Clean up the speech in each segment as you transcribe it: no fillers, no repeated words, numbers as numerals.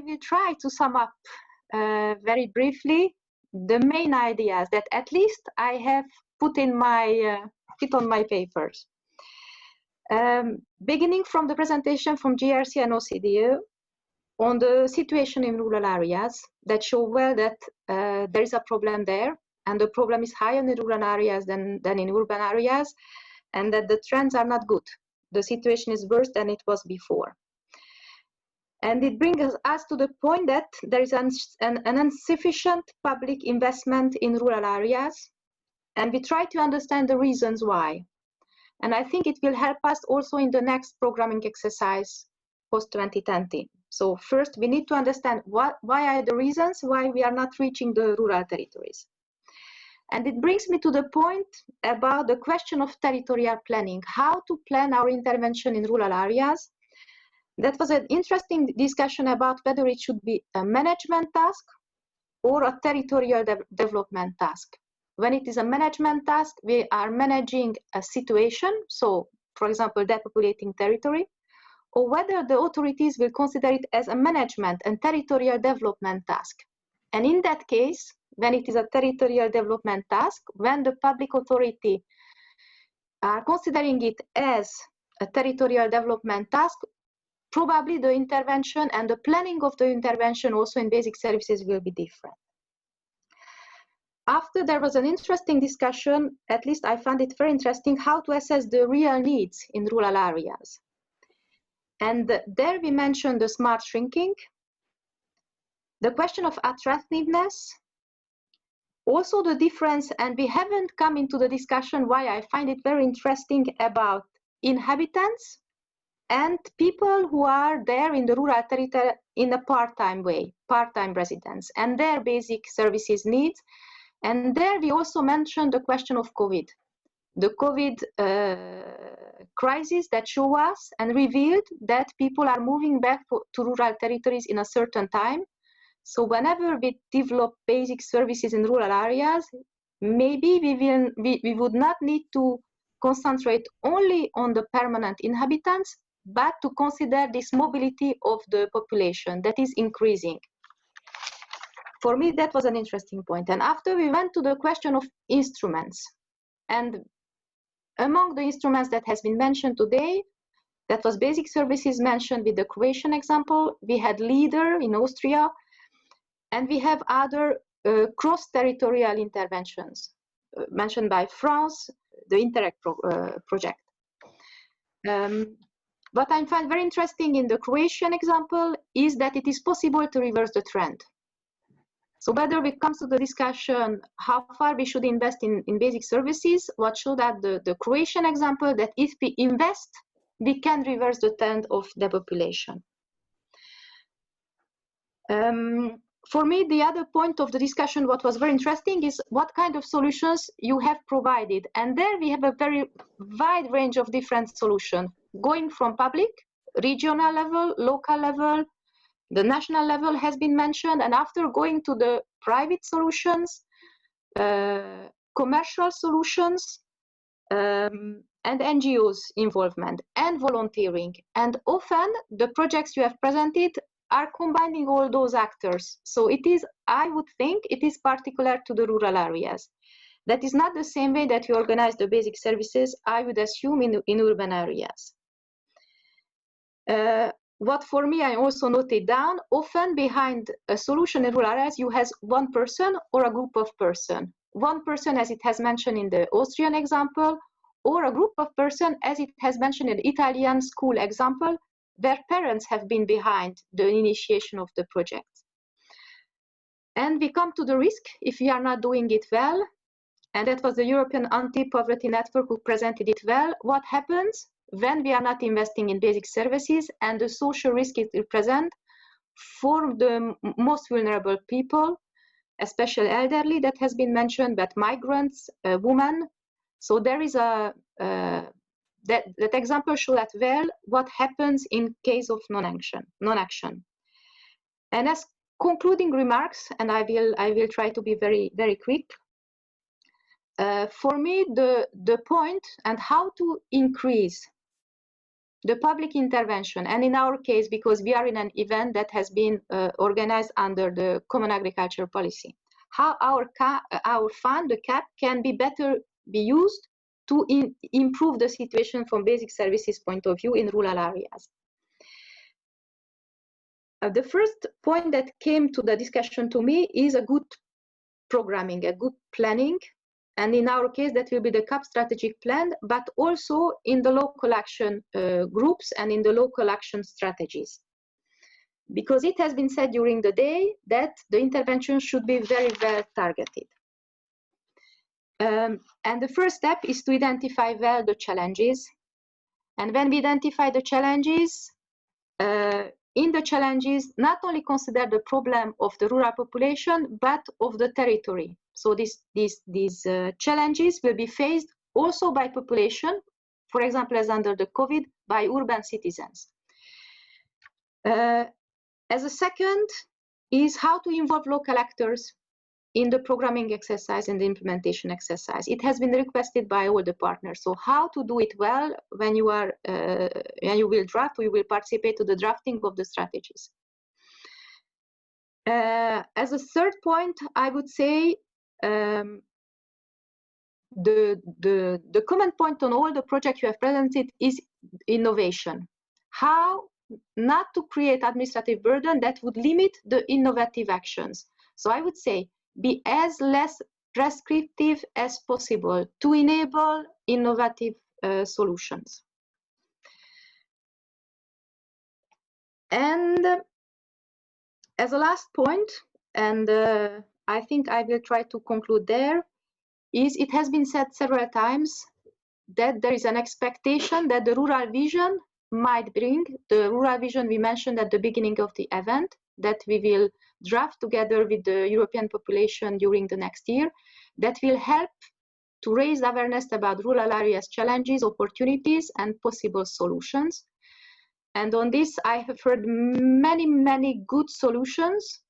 will try to sum up very briefly the main ideas that at least I have put in my on my papers. Beginning from the presentation from GRC and OCDE on the situation in rural areas that show well that there is a problem there, and the problem is higher in rural areas than in urban areas, and that the trends are not good. The situation is worse than it was before. And it brings us to the point that there is an insufficient public investment in rural areas, and we try to understand the reasons why. And I think it will help us also in the next programming exercise post-2020. So first, we need to understand why are the reasons why we are not reaching the rural territories. And it brings me to the point about the question of territorial planning, how to plan our intervention in rural areas. That was an interesting discussion about whether it should be a management task or a territorial development task. When it is a management task, we are managing a situation, so for example, depopulating territory, or whether the authorities will consider it as a management and territorial development task. And in that case, when it is a territorial development task, when the public authority are considering it as a territorial development task, probably the intervention and the planning of the intervention also in basic services will be different. After there was an interesting discussion, at least I found it very interesting, how to assess the real needs in rural areas. And there we mentioned the smart shrinking, the question of attractiveness, also the difference, and we haven't come into the discussion why I find it very interesting about inhabitants and people who are there in the rural territory in a part-time way, part-time residents, and their basic services needs. And there we also mentioned the question of COVID, the COVID crisis that showed us and revealed that people are moving back to rural territories in a certain time. So whenever we develop basic services in rural areas, maybe we would not need to concentrate only on the permanent inhabitants, but to consider this mobility of the population that is increasing. For me, that was an interesting point. And after we went to the question of instruments, and among the instruments that has been mentioned today, that was basic services mentioned with the Croatian example. We had LEADER in Austria, and we have other cross-territorial interventions mentioned by France, the Interact project. What I find very interesting in the Croatian example is that it is possible to reverse the trend. So whether it comes to the discussion how far we should invest in basic services, what showed that the Croatian example, that if we invest, we can reverse the trend of depopulation. For me, the other point of the discussion, what was very interesting, is what kind of solutions you have provided. And there we have a very wide range of different solutions, going from public, regional level, local level, the national level has been mentioned, and after going to the private solutions, commercial solutions, and NGOs involvement and volunteering. And often the projects you have presented are combining all those actors. So it is, I would think, it is particular to the rural areas. That is not the same way that you organize the basic services, I would assume, in urban areas. What for me, I also noted down, often behind a solution in rural areas, you have one person or a group of person. One person, as it has mentioned in the Austrian example, or a group of person, as it has mentioned in the Italian school example, where parents have been behind the initiation of the project. And we come to the risk if we are not doing it well, and that was the European Anti-Poverty Network who presented it well. What happens when we are not investing in basic services and the social risk it represents for the most vulnerable people, especially elderly, that has been mentioned, but migrants, women. So there is a, that example shows that well what happens in case of non-action. And as concluding remarks, and I will try to be very, very quick. For me, the point and how to increase the public intervention, and in our case, because we are in an event that has been organized under the Common Agricultural Policy, how our fund, the CAP, can be used to improve the situation from basic services point of view in rural areas. The first point that came to the discussion to me is a good programming, a good planning. And in our case, that will be the CAP strategic plan, but also in the local action groups and in the local action strategies. Because it has been said during the day that the intervention should be very well targeted. And the first step is to identify well the challenges. And when we identify the challenges, in the challenges, not only consider the problem of the rural population, but of the territory. So these challenges will be faced also by population, for example, as under the COVID, by urban citizens. As a second is how to involve local actors in the programming exercise and the implementation exercise. It has been requested by all the partners. So how to do it well when you are when you will draft, we will participate to the drafting of the strategies. As a third point, I would say the common point on all the projects you have presented is innovation. How not to create administrative burden that would limit the innovative actions. So I would say be as less prescriptive as possible to enable innovative solutions. And as a last point, and I think I will try to conclude there, is it has been said several times that there is an expectation that the rural vision might bring, the rural vision we mentioned at the beginning of the event, that we will draft together with the European population during the next year, that will help to raise awareness about rural areas' challenges, opportunities, and possible solutions. And on this, I have heard many good solutions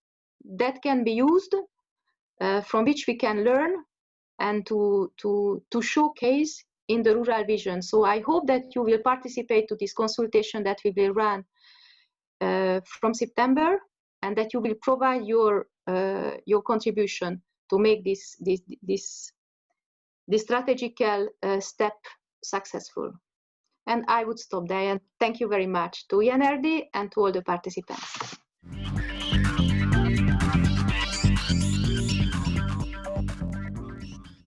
that can be used, from which we can learn and to showcase in the rural vision. So I hope that you will participate to this consultation that we will run from September, and that you will provide your contribution to make this strategical step successful. And I would stop there, and thank you very much to ENRD and to all the participants.